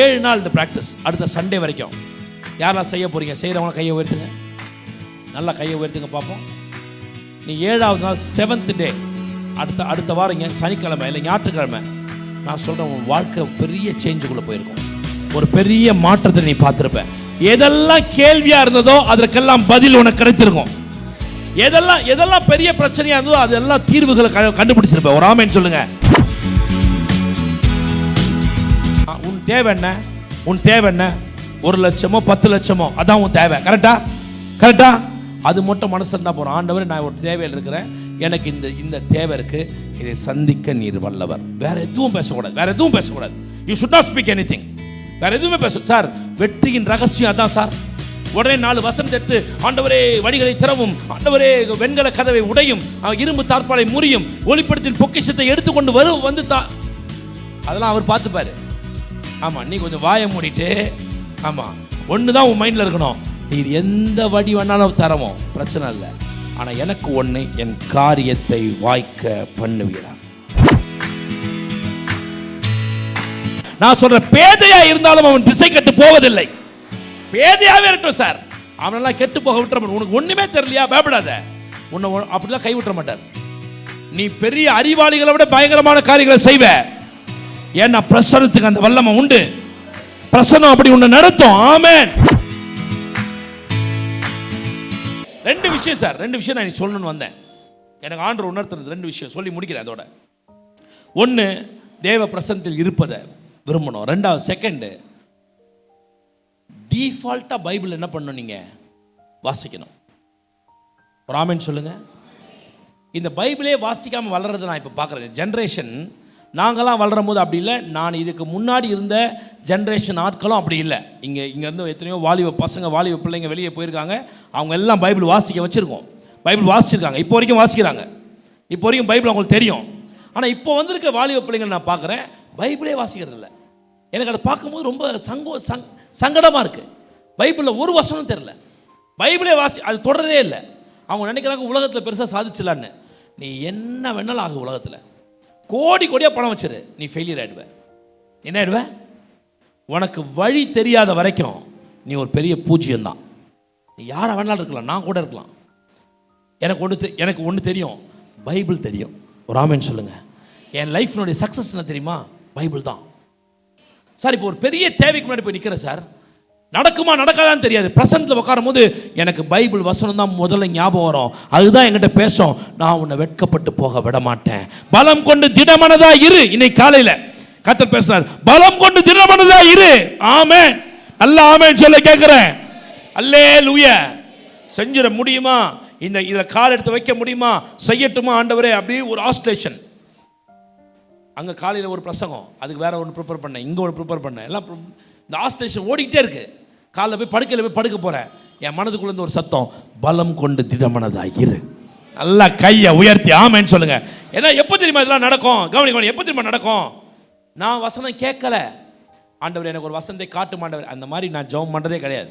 7 நாள் இந்த ப்ராக்டிஸ், அடுத்த சண்டே வரைக்கும். யாரெல்லாம் செய்ய போகிறீங்க? செய்கிறவங்க கையை உயர்த்துங்க, நல்லா கையை உயர்த்துங்க பார்ப்போம். நீ 7ஆவது நாள் 7th டே, அடுத்த வாரம் இங்கே சனிக்கிழமை இல்லை ஞாயிற்றுக்கிழமை, நான் சொல்கிறேன் உன் வாழ்க்கை பெரிய சேஞ்சுக்குள்ளே போயிருக்கும். ஒரு பெரிய மாற்றத்தை நீ பார்த்துருப்ப. எதெல்லாம் கேள்வியாக இருந்ததோ அதற்கெல்லாம் பதில் உனக்கு கிடைத்திருக்கும். எதெல்லாம் பெரிய பிரச்சனையாக இருந்ததோ அதெல்லாம் தீர்வுகளை கண்டுபிடிச்சிருப்ப. ஒரு ஆமேன்னு சொல்லுங்க. உன் தேவை என்ன? உன் தேவை என்ன? 1 லட்சமோ 10 லட்சமோ, அதான் உன் தேவை. கரெக்டா? அது மட்டும் மனசு இருந்தால் போகிறோம். ஆண்டவர், நான் ஒரு தேவையில் இருக்கிறேன், எனக்கு இந்த தேவை இருக்கு, இதை சந்திக்க நீர் வல்லவர். வேற எதுவும் பேசக்கூடாது. You should not speak anything. வேற எதுவுமே சார், வெற்றியின் ரகசியம் அதான் சார். உடனே 4 வசனம் எடுத்து, ஆண்டவரே வழிகளை திறவும், ஆண்டவரே வெண்கல கதவை உடையும், இரும்பு தார்ப்பாலை முறியும், ஒளிப்படத்தின் பொக்கிஷத்தை எடுத்துக்கொண்டு வந்து அதெல்லாம் அவர் பார்த்துப்பாரு. ஆமா, நீ கொஞ்சம் வாயை மூடிட்டு, ஆமா, ஒண்ணுதான் உன் மைண்ட்ல இருக்கணும், நீர் எந்த வழி வேணாலும் தரமோ பிரச்சனை இல்லை, ஆனா எனக்கு ஒண்ணு, என் காரியத்தை வாய்க்க பண்ணுவீரா. நான் சொல்ற, பேதையா இருந்தாலும் அவன் திசை கெட்டு போவதில்லை. பேதையாவே இருக்கட்டும் சார், அவனெல்லாம் கெட்டு போக விட்டுற. உனக்கு ஒண்ணுமே தெரியலையா? பயப்படாத, உன்னை அப்படிலாம் கை விட்டுற மாட்டார். நீ பெரிய அறிவாளிகளை விட பயங்கரமான காரியங்களை செய்வ. ஏன்னா பிரசன்னத்துக்கு அந்த வல்லமை உண்டு. பிரசன்னம் அப்படி உன்னை நடத்தும். ஆமென். 2 விஷயம் சார், 2 விஷயம் நான் சொல்லணும்னு வந்தேன். எனக்கு ஆண்டவர் உணர்த்துறது 2 விஷயம் சொல்லி முடிக்கிறேன். அதோட 1, தேவ பிரசன்னத்தில் இருப்பதை விரும்பணும். 2வது, செகண்ட், டிஃபால்ட்டா பைபிள் என்ன பண்ணணும்? நீங்க வாசிக்கணும். ஒரு ஆமென் சொல்லுங்க. இந்த பைபிளே வாசிக்காம வளர்றதை நான் இப்போ பார்க்குறேன். ஜென்ரேஷன், நாங்களாம் வளரும் போது அப்படி இல்லை. நான் இதுக்கு முன்னாடி இருந்த ஜென்ரேஷன் ஆட்களும் அப்படி இல்லை. இங்கேருந்து எத்தனையோ வாலிப பசங்க, வாலிப பிள்ளைங்க வெளியே போயிருக்காங்க. அவங்க எல்லாம் பைபிள் வாசிக்க வச்சுருக்கோம். பைபிள் வாசிச்சிருக்காங்க, இப்போ வரைக்கும் வாசிக்கிறாங்க. இப்போ வரைக்கும் பைபிள் அவங்களுக்கு தெரியும். ஆனால் இப்போ வந்திருக்க வாலிப பிள்ளைங்கள் நான் பார்க்குறேன், பைபிளே வாசிக்கிறது இல்லை. எனக்கு அதை பார்க்கும்போது ரொம்ப சங்கடமாக இருக்குது. பைபிளில் ஒரு வசனம் தெரியல, பைபிளே அது தொடரதே இல்லை. அவங்க நினைக்கிறாங்க உலகத்தில் பெருசாக சாதிச்சிடலான்னு. நீ என்ன வேணாலும் ஆகும், உலகத்தில் கோடியாக பணம் வச்சிரு, நீ ஃபெயிலியர் ஆகிடுவ. என்ன ஆயிடுவ? உனக்கு வழி தெரியாத வரைக்கும் நீ ஒரு பெரிய பூஜ்யம் தான். நீ யாரை வேணாலும் இருக்கலாம், நான் கூட இருக்கலாம். எனக்கு ஒன்று தெரியும், பைபிள் தெரியும். ஒரு ஆமென் சொல்லுங்க. என் லைஃப்னுடைய சக்ஸஸ் என்ன தெரியுமா? பைபிள் தான் சார். இப்போ ஒரு பெரிய தேவைக்கு முன்னாடி போய் நிற்கிறேன் சார், நடக்குமா நடக்காதான்னு தெரியாது. பிரசன்ட்ல உட்காரும் போது எனக்கு பைபிள் வசனம் தான் முதல்ல ஞாபகம் வரும். அதுதான் என்கிட்ட பேசும், நான் உன்னை வெட்கப்பட்டு போக விட மாட்டேன், பலம் கொண்டு திடமனதா இரு. இன்னைக்கு காலையில கர்த்தர் பேசுறார், பலம் கொண்டு திடமனதா இரு. ஆமென். நல்ல ஆமென் சொல்ல கேட்கிறேன். அல்லேலூயா. செஞ்சிட முடியுமா? இதில் கால் எடுத்து வைக்க முடியுமா? செய்யட்டுமா ஆண்டவரே? அப்படியே ஒரு ஆஸ்லேஷன். அங்கே காலையில் ஒரு பிரசங்கம், அதுக்கு வேற ஒன்று ப்ரிப்பேர் பண்ணேன், இங்கே ஒன்று ப்ரிப்பேர் பண்ணேன். எல்லாம் இந்த ஆஸ்லேஷன் ஓடிக்கிட்டே இருக்கு. காலைல போய் படுக்க போகிறேன், என் மனதுக்குள்ளேருந்து ஒரு சத்தம், பலம் கொண்டு திடமனதா இரு. நல்லா கையை உயர்த்தி ஆமென்னு சொல்லுங்க. ஏன்னா எப்போ தெரியுமா இதெல்லாம் நடக்கும்? கவனிக்கணும், எப்போ தெரியுமா நடக்கும்? நான் வசனம் கேட்கல, ஆண்டவர் எனக்கு ஒரு வசனத்தை காட்டும் ஆண்டவர், அந்த மாதிரி நான் ஜெபம் பண்ணுறதே கிடையாது,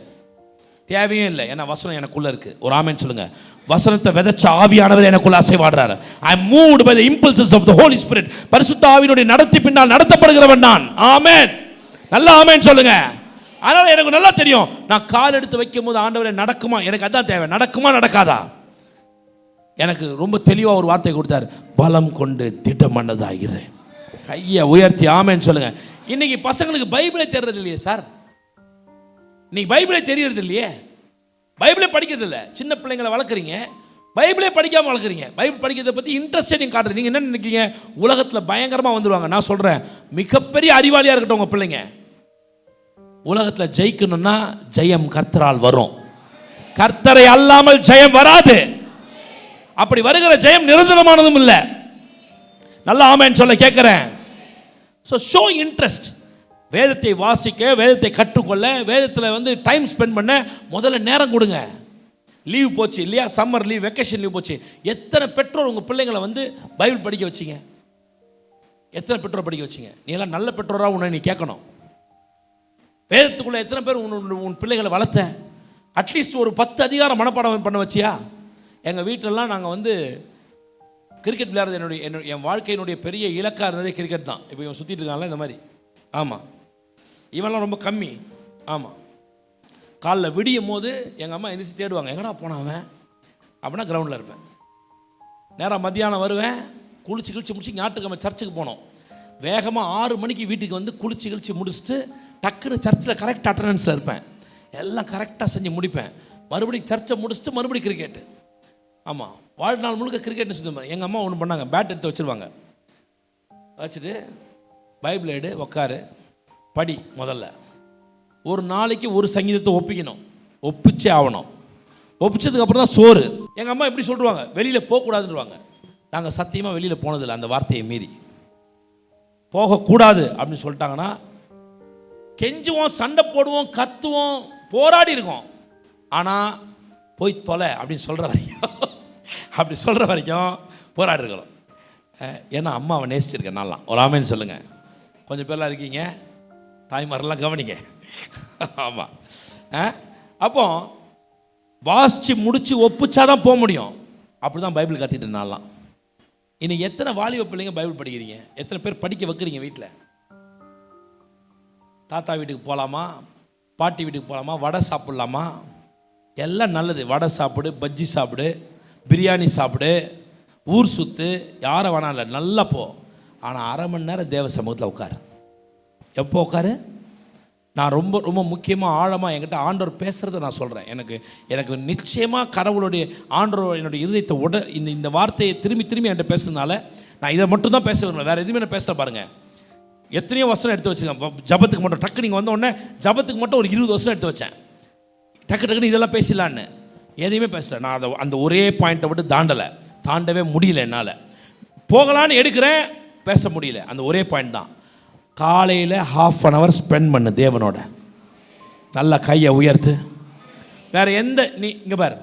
தேவையும் இல்லை. ஏன்னா வசனம் எனக்குள்ள இருக்கு. ஒரு ஆமென் சொல்லுங்க. வசனத்தை விதைச்ச ஆவியானவர் எனக்குள்ள அசைவாடுறாரு. I am moved by the impulses of the Holy Spirit. பரிசுத்த ஆவியினுடைய நடத்தி பின்னால் நடத்தப்படுகிறவன் நான். ஆமென். நல்ல ஆமென் சொல்லுங்க. அதனால எனக்கு நல்லா தெரியும், நான் கால் எடுத்து வைக்கும் போது ஆண்டவரே நடக்குமா, எனக்கு அதான் தேவை, நடக்குமா நடக்காதா. எனக்கு ரொம்ப தெளிவாக ஒரு வார்த்தை கொடுத்தார், பலம் கொண்டு திடமனதா இரு. கையை உயர்த்தி ஆமென் சொல்லுங்க. இன்னைக்கு பசங்களுக்கு பைபிளே தெரியறது இல்லையே சார். நீ பைபிளே தெரியறது இல்லையே, பைபிளே படிக்கிறது இல்லை. சின்ன பிள்ளைங்களை வளர்க்குறீங்க, பைபிளே படிக்காமல் வளர்க்குறீங்க. பைபிள் படிக்கிறத பற்றி இன்ட்ரெஸ்டே நீங்கள் காட்டுறீங்க. நீங்கள் என்ன நினைக்கிறீங்க? உலகத்தில் பயங்கரமாக வந்துடுவாங்க. நான் சொல்கிறேன், மிகப்பெரிய அறிவாளியாக இருக்கட்டும் உங்கள் பிள்ளைங்க, உலகத்தில் ஜெயிக்கணும்னா ஜெயம் கர்த்தரால் வரும். கர்த்தரை அல்லாமல் ஜெயம் வராது. அப்படி வருகிற ஜெயம் நிரந்தரமானதும் இல்லை. நல்லா ஆமென் சொல்ல கேட்குறேன். So show interest. வேதத்தை வாசிக்க, வேதத்தை கற்றுக்கொள்ள, வேதத்தில் டைம் ஸ்பெண்ட் பண்ண முதல்ல நேரம் கொடுங்க. லீவ் போச்சு இல்லையா, சம்மர் லீவ், வெக்கேஷன் லீவ் போச்சு. எத்தனை பெற்றோர் உங்கள் பிள்ளைங்களை பைபிள் படிக்க வச்சிங்க? எத்தனை பெற்றோர் படிக்க வச்சிங்க? நீ எல்லாம் நல்ல பெற்றோராக உன்னை நீ கேட்கணும். வேதத்துக்குள்ளே எத்தனை பேர் உன் பிள்ளைகளை வளர்த்த? அட்லீஸ்ட் ஒரு 10 அதிகாரம் மனப்பாடம் பண்ண வச்சியா? எங்கள் வீட்டிலலாம் நாங்கள் கிரிக்கெட் விளையாடுறது என் வாழ்க்கையினுடைய பெரிய இலக்காக இருந்ததே கிரிக்கெட் தான். இப்போ இவன் சுற்றிட்டு இருக்காங்களா இந்த மாதிரி. ஆமாம், இவெல்லாம் ரொம்ப கம்மி. ஆமாம், காலைல விடியும் போது எங்கள் அம்மா எந்திரிச்சு தேடுவாங்க, எங்கடா போனவன் அப்படின்னா கிரவுண்டில் இருப்பேன். நேராக மத்தியானம் வருவேன், குளிச்சு முடிச்சு ஞாயிற்றுக்கிழமை சர்ச்சுக்கு போனோம். வேகமாக 6 மணிக்கு வீட்டுக்கு வந்து குளிச்சு முடிச்சுட்டு டக்குன்னு சர்ச்சில் கரெக்ட் அட்டண்டன்ஸில் இருப்பேன். எல்லாம் கரெக்டாக செஞ்சு முடிப்பேன். மறுபடியும் சர்ச்சை முடிச்சுட்டு மறுபடியும் கிரிக்கெட்டு. ஆமாம், வாழ்நாள் முழுக்க கிரிக்கெட்னு சொல்லுவேன். எங்கள் அம்மா ஒன்று பண்ணாங்க, பேட் எடுத்து வச்சுருவாங்க. வச்சுட்டு பைபிள் எடு, உக்காரு, படி. முதல்ல ஒரு நாளைக்கு ஒரு சங்கீதத்தை ஒப்பிக்கணும், ஒப்பிச்சே ஆகணும். ஒப்பிச்சதுக்கப்புறம் தான் சோறு. எங்கள் அம்மா எப்படி சொல்லுவாங்க, வெளியில் போகக்கூடாதுன்னுவாங்க. நாங்கள் சத்தியமாக வெளியில் போனதில்லை. அந்த வார்த்தையை மீறி போகக்கூடாது அப்படின்னு சொல்லிட்டாங்கன்னா கெஞ்சுவோம், சண்டை போடுவோம், கத்துவோம், போராடி இருக்கோம். ஆனால் போய் தொலை அப்படின்னு சொல்கிற வரைக்கும் போராடி இருக்கிறோம். ஏன்னா அம்மாவை நேசிச்சிருக்கேன் நான்லாம். ஒரு ஆமேன்னு சொல்லுங்கள். கொஞ்சம் பேர்லாம் இருக்கீங்க, தாய்மாரெல்லாம் கவனிங்க. ஆமாம். அப்போ வாசித்து முடித்து ஒப்பிச்சாதான் போக முடியும். அப்படி தான் பைபிள் கற்றுக்கிட்டு நான்லாம். இன்னைக்கு எத்தனை வாலிப பிள்ளைங்க பைபிள் படிக்கிறீங்க? எத்தனை பேர் படிக்க வைக்கிறீங்க வீட்டில்? தாத்தா வீட்டுக்கு போகலாமா, பாட்டி வீட்டுக்கு போகலாமா, வடை சாப்பிட்லாமா, எல்லாம் நல்லது. வடை சாப்பிடு, பஜ்ஜி சாப்பிடு, பிரியாணி சாப்பிடு, ஊர் சுற்று, யாரை வேணாம் இல்லை, நல்லா போ. ஆனால் 1/2 மணி நேரம் தேவ சமூகத்தில் உட்காரு. எப்போ உட்காரு? நான் ரொம்ப ரொம்ப முக்கியமாக ஆழமாக என்கிட்ட ஆண்டவர் பேசுகிறத நான் சொல்கிறேன். எனக்கு நிச்சயமாக கடவுளுடைய ஆண்டவர் என்னுடைய இருதயத்தை இந்த வார்த்தையை திரும்பி என்கிட்ட பேசுறதுனால நான் இதை மட்டும் தான் பேச விரும்புகிறேன். வேறு எதுவுமே நான் பேச பாருங்கள். எத்தனையோ வசனம் எடுத்து வச்சுக்கேன். ஜபத்துக்கு மட்டும் டக்கு நீங்கள் வந்த உடனே ஜபத்துக்கு மட்டும் ஒரு 20 வசனம் எடுத்து வச்சேன். டக்குன்னு இதெல்லாம் பேசலான்னு எதையுமே பேசலை. நான் அந்த ஒரே பாயிண்ட்டை விட்டு தாண்டவே முடியல. என்னால் போகலான்னு எடுக்கிறேன், பேச முடியல. அந்த ஒரே பாயிண்ட் தான். காலையில் 1/2 hour ஸ்பெண்ட் பண்ணு தேவனோட. நல்லா கையை உயர்த்து. வேறு எந்த நீ இங்கே பாரு,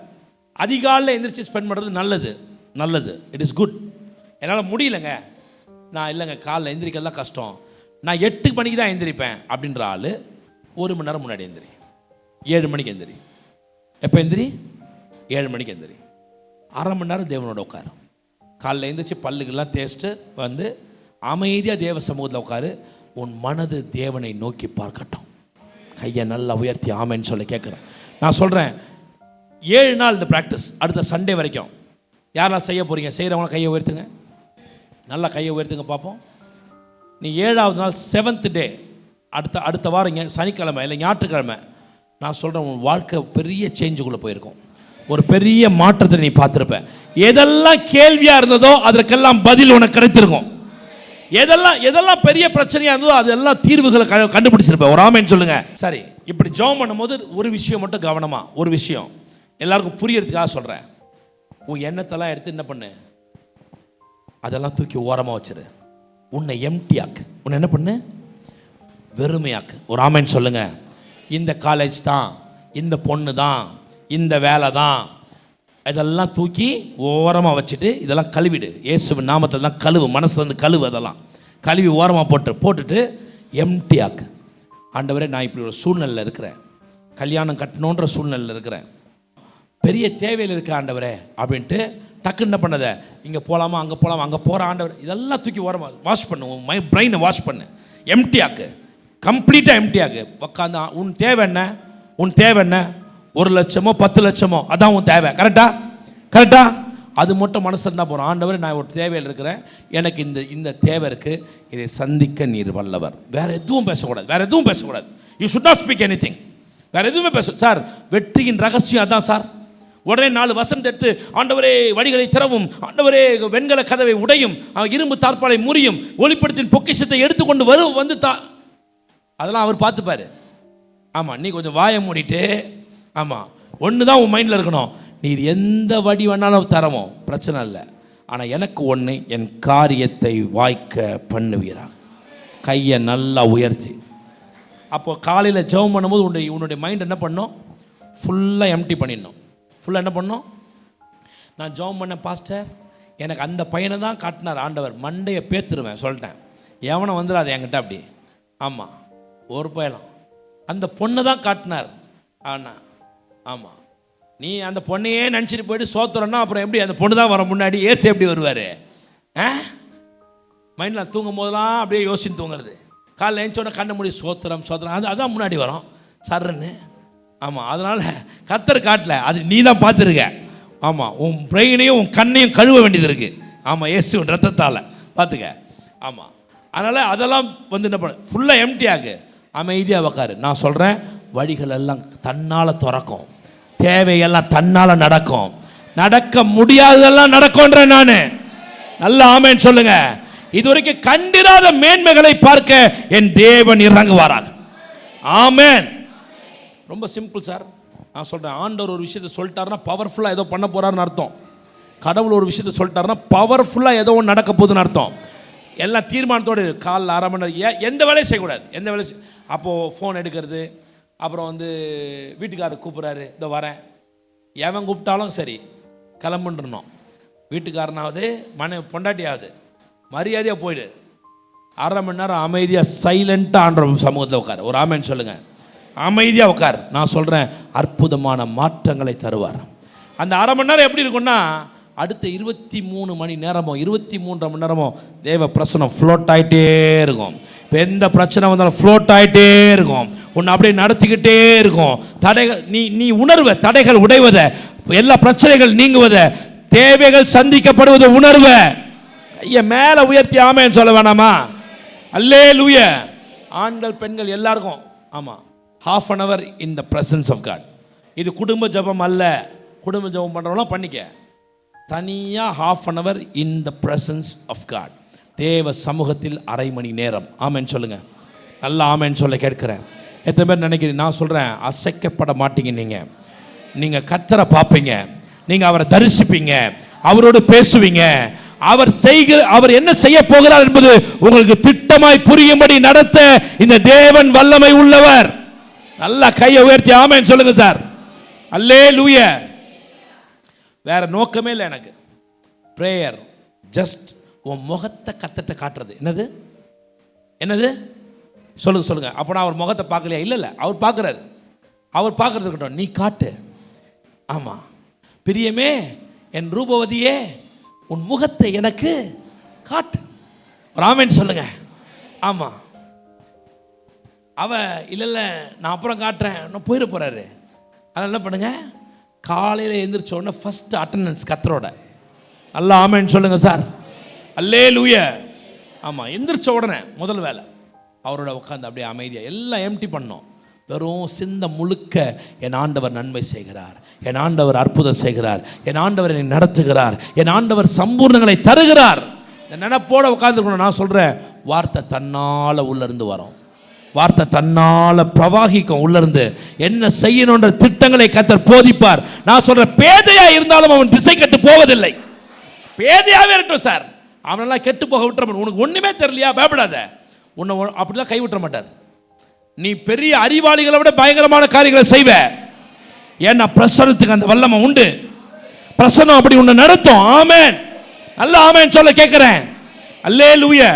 அதிகாலையில் எந்திரிச்சு ஸ்பெண்ட் பண்ணுறது நல்லது. It is good. என்னால் முடியலைங்க, நான் இல்லைங்க காலைல எந்திரிக்கலாம் கஷ்டம், நான் 8 மணிக்கு தான் எந்திரிப்பேன் அப்படின்ற ஆள் 1 மணி நேரம் முன்னாடி எந்திரி. 7 மணிக்கு எந்திரி. எப்போ எந்திரி? 7 மணிக்கு எந்திரி. 1/2 மணி நேரம் தேவனோட உட்காரு. காலைல எழுந்திரிச்சு பல்லுக்கெல்லாம் தேய்ச்சிட்டு வந்து அமைதியாக தேவ சமூகத்தில் உட்காரு. உன் மனது தேவனை நோக்கி பார்க்கட்டும். கையை நல்லா உயர்த்தி ஆமைன்னு சொல்ல கேட்குறேன். நான் சொல்கிறேன், 7 நாள் இந்த ப்ராக்டிஸ். அடுத்த சண்டே வரைக்கும் யாரெல்லாம் செய்ய போகிறீங்க? செய்கிறவங்க கையை உயர்த்துங்க, நல்லா கையை உயர்த்துங்க பார்ப்போம். நீ 7வது நாள் 7th டே, அடுத்த வாரம் சனிக்கிழமை இல்லை ஞாயிற்றுக்கிழமை, நான் சொல்கிறேன், உன் வாழ்க்கை பெரிய சேஞ்சுக்குள்ளே போயிருக்கும். ஒரு பெரிய மாற்றத்தை நீ பார்த்துருப்ப. எதெல்லாம் கேள்வியாக இருந்ததோ அதற்கெல்லாம் பதில் உனக்கு கிடைத்திருக்கும். எதெல்லாம் பெரிய பிரச்சனையாக இருந்ததோ அதெல்லாம் தீர்வுகளை கண்டுபிடிச்சிருப்பேன். ஒரு ஆமேன்னு சொல்லுங்க. சரி, இப்படி ஜெபம் பண்ணும்போது ஒரு விஷயம் மட்டும் கவனமாக, ஒரு விஷயம் எல்லாருக்கும் புரியறதுக்காக சொல்கிறேன். உன் எண்ணத்தெல்லாம் எடுத்து என்ன பண்ணு, அதெல்லாம் தூக்கி ஓரமாக வச்சிரு. உன்னை எம்டியாக்கு. உன்னை என்ன பண்ணு? வெறுமையாக்கு. ஒரு ஆமேன்னு சொல்லுங்க. இந்த காலேஜ் தான், இந்த பொண்ணு தான், இந்த வேலை தான், இதெல்லாம் தூக்கி ஓரமாக வச்சுட்டு இதெல்லாம் கழுவிடு. இயேசுவின் நாமத்தில் தான் கழுவு. மனசு வந்து கழுவு. அதெல்லாம் கழுவி ஓரமாக போட்டுட்டு எம்டியாக்கு. ஆண்டவரே, நான் இப்படி ஒரு சூழ்நிலையில் இருக்கிறேன், கல்யாணம் கட்டணுன்ற சூழ்நிலையில் இருக்கிறேன், பெரிய தேவையில் இருக்க ஆண்டவரே அப்படின்ட்டு டக்குன்னு என்ன பண்ணதை, இங்கே போகலாமா, அங்கே போகலாமா, அங்கே போகிற ஆண்டவர், இதெல்லாம் தூக்கி ஓரமாக வாஷ் பண்ணு. உன் பிரெயினை வாஷ் பண்ணு, எம்டியாக்கு, கம்ப்ளீட்டாக எம்டியாக்கு. உட்காந்து உன் தேவை என்ன? 1 லட்சமோ 10 லட்சமோ அதான் உன் தேவை. கரெக்டா? அது மட்டும் மனசு இருந்தால் போகிறோம். ஆண்டவர், நான் ஒரு தேவையில் இருக்கிறேன், எனக்கு இந்த தேவை இருக்குது, இதை சந்திக்க நீர் வல்லவர். வேறு எதுவும் பேசக்கூடாது. You should not speak anything. வேறு எதுவுமே சார், வெற்றியின் ரகசியம் அதான் சார். உடனே 4 வசனம் எடுத்து, ஆண்டவரே வழிகளை திறவும், ஆண்டவரே வெண்கல கதவை உடையும், இரும்பு தார்ப்பாலை முறியும், ஒளிப்படத்தின் பொக்கிஷத்தை எடுத்துக்கொண்டு வந்து அதெல்லாம் அவர் பார்த்துப்பாரு. ஆமாம், நீ கொஞ்சம் வாயை மூடிட்டு, ஆமாம், ஒன்று தான் உன் மைண்டில் இருக்கணும், நீர் எந்த வழி வேணாலும் தரமோ பிரச்சனை இல்லை, ஆனால் எனக்கு ஒன்று, என் காரியத்தை வாய்க்க பண்ணுவீரா. கையை நல்லா உயர்த்தி. அப்போ காலையில் ஜெபம் பண்ணும்போது உன்னுடைய மைண்ட் என்ன பண்ணணும்? ஃபுல்லாக எம்டி பண்ணிடணும். ஃபுல்லாக என்ன பண்ணணும்? நான் ஜெபம் பண்ணேன் பாஸ்டர், எனக்கு அந்த பையனை தான் காட்டினார் ஆண்டவர், மண்டையை பேத்துருவேன் சொல்லிட்டேன். எவனை வந்துடாது என்கிட்ட அப்படி. ஆமாம், ஒரு பயணம் அந்த பொண்ணை தான் காட்டினார். ஆனால் ஆமாம், நீ அந்த பொண்ணையே நினச்சிட்டு போயிட்டு சோத்துறன்னா அப்புறம் எப்படி அந்த பொண்ணு தான் வர முன்னாடி ஏசு எப்படி வருவார்? மைண்டில் தூங்கும் போதெல்லாம் அப்படியே யோசிச்சு தூங்குறது. காலைல எழுந்தோடனே கண்ண மூடி சோத்திரம் அதான் முன்னாடி வரும் சர்ன்னு. ஆமாம், அதனால் கர்த்தர் காட்டல, அது நீ தான் பார்த்துருக்க. ஆமாம், உன் பிரெயினையும் உன் கண்ணையும் கழுவ வேண்டியது இருக்குது. ஆமாம், இயேசுவின் ரத்தத்தால் பார்த்துக்க. ஆமாம், அதனால் அதெல்லாம் என்ன பண்ண ஃபுல்லாக எம்டி ஆகு, அமைதியாக உக்காரு. நான் சொல்கிறேன், வழிகள் எல்லாம் தன்னால் திறக்கும், தேவையெல்லாம் தன்னால் நடக்கும், நடக்க முடியாததெல்லாம் நடக்கும்ன்ற நான். நல்ல ஆமேன் சொல்லுங்க. இதுவரைக்கும் கண்டிராத மேன்மைகளை பார்க்க என் தேவன் இறங்குவாராக. ஆமேன். ரொம்ப சிம்பிள் சார். நான் சொல்கிறேன், ஆண்டவர் ஒரு விஷயத்தை சொல்லிட்டாருன்னா பவர்ஃபுல்லாக ஏதோ பண்ண போகிறாருன்னு அர்த்தம். கடவுள் ஒரு விஷயத்தை சொல்லிட்டாருன்னா பவர்ஃபுல்லாக ஏதோ ஒன்று நடக்க போகுதுன்னு அர்த்தம். எல்லாம் தீர்மானத்தோடு காலைல அரை மணி நேரம் எந்த வேலையும் செய்யக்கூடாது. எந்த வேலையும் அப்போது ஃபோன் எடுக்கிறது, அப்புறம் வீட்டுக்காரர் கூப்பிட்றாரு, இதோ வரேன், எவன் கூப்பிட்டாலும் சரி கிளம்புன்றணும். வீட்டுக்காரனாவது பொண்டாட்டியாவது மரியாதையாக போயிடு. அரை மணி நேரம் அமைதியாக சைலண்ட்டாக ஆண்ட சமூகத்தில் உட்கார். ஒரு ஆமேன்னு சொல்லுங்கள். அமைதியாக உட்கார். நான் சொல்கிறேன், அற்புதமான மாற்றங்களை தருவார். அந்த அரை மணி நேரம் எப்படி இருக்குன்னா, அடுத்த 23 மணி நேரமோ 23 மணி நேரமோ தேவ பிரசனம் ஃப்ளோட் ஆகிட்டே இருக்கும். இப்போ எந்த பிரச்சனை வந்தாலும் ஃப்ளோட் ஆகிட்டே இருக்கும். உன்னை அப்படியே நடத்திக்கிட்டே இருக்கும். தடைகள் நீ உணர்வை, தடைகள் உடைவதை, எல்லா பிரச்சனைகள் நீங்குவதை, தேவைகள் சந்திக்கப்படுவதை உணர்வ. கையை மேலே உயர்த்தி ஆமேன்னு சொல்ல வேணாமா? அல்லேலூயா. ஆண்கள் பெண்கள் எல்லாருக்கும். ஆமாம், ½ an hour in the presence of God. இது குடும்ப ஜபம் அல்ல. குடும்ப ஜபம் பண்ணுறவங்களாம் பண்ணிக்க. தனியாக ½ an hour in the presence of God. தேவ சமூகத்தில் அரை மணி நேரம். ஆமேன்னு சொல்லுங்கள். நல்லா ஆமேன்னு சொல்ல கேட்குறேன். எத்தனை பேர் நினைக்கிறீங்க? நான் சொல்கிறேன், அசைக்கப்பட மாட்டீங்க. நீங்கள் கர்த்தரை பார்ப்பீங்க, நீங்கள் அவரை தரிசிப்பீங்க, அவரோடு பேசுவீங்க. அவர் என்ன செய்ய போகிறார் என்பது உங்களுக்கு திட்டமாய் புரியும்படி நடத்த இந்த தேவன் வல்லமை உள்ளவர். நல்லா கையை உயர்த்தி ஆமென் சொல்லுங்க சார். அல்லேலூயா. வேற நோக்கமே இல்லை எனக்கு. பிரேயர் ஜஸ்ட் உன் முகத்தை கர்த்தர்ட்ட காட்டுறது. என்னது சொல்லுங்க. அப்போ நான் அவர் முகத்தை பார்க்கலையா? இல்லை, அவர் பார்க்குறாரு. அவர் பார்க்கறது இருக்கட்டும், நீ காட்டு. ஆமாம், பிரியமே, என் ரூபவதியே, உன் முகத்தை எனக்கு காட்டு. ஆமென் சொல்லுங்க. ஆமாம், இல்லை நான் அப்புறம் காட்டுறேன், நான் போயிட போகிறாரு. அதனால் என்ன பண்ணுங்க, காலையில் எழுந்திரிச்ச உடனே ஃபஸ்ட் அட்டண்டன்ஸ் கர்த்தரோட. அல்ல ஆமென் சொல்லுங்க சார். அல்லேலூயா. ஆமாம், எந்திரிச்ச உடனே முதல் வேலை அவரோட உட்காந்து அப்படியே அமைதியாக எல்லாம் எம்டி பண்ணோம். வெறும் சிந்த முழுக்க என் ஆண்டவர் நன்மை செய்கிறார், என் ஆண்டவர் அற்புதம் செய்கிறார், என் ஆண்டவர் என்னை நடத்துகிறார், என் ஆண்டவர் சம்பூர்ணங்களை தருகிறார். இந்த நினைப்போடு உட்காந்துருக்கணும். நான் சொல்கிறேன், வார்த்தை தன்னால் உள்ளிருந்து வரும். வார்த்தை தன்னால் பிரவாகிக்கும். உள்ளிருந்து என்ன செய்யணுன்ற திட்டங்களை கர்த்தர் போதிப்பார். நான் சொல்கிறேன், பேதையாக இருந்தாலும் அவன் திசை கெட்டு போவதில்லை. பேதையாகவே இருக்கட்டும் சார், அவனெல்லாம் கெட்டு போக விட்டுற மாட்டார். உனக்கு ஒன்றுமே தெரியலையா, பயப்படாத, உன்னை அப்படிலாம் கைவிட்டுற மாட்டார். நீ பெரிய அறிவாளிகளை விட பயங்கரமான காரியங்களை செய்வ. ஏன்னா பிரசனத்துக்கு அந்த வல்லமை உண்டு. பிரசனம் அப்படி உன்னை நடத்தும். ஆமென். நல்ல ஆமென் சொல்ல கேட்கிறேன். அல்லேலூயா.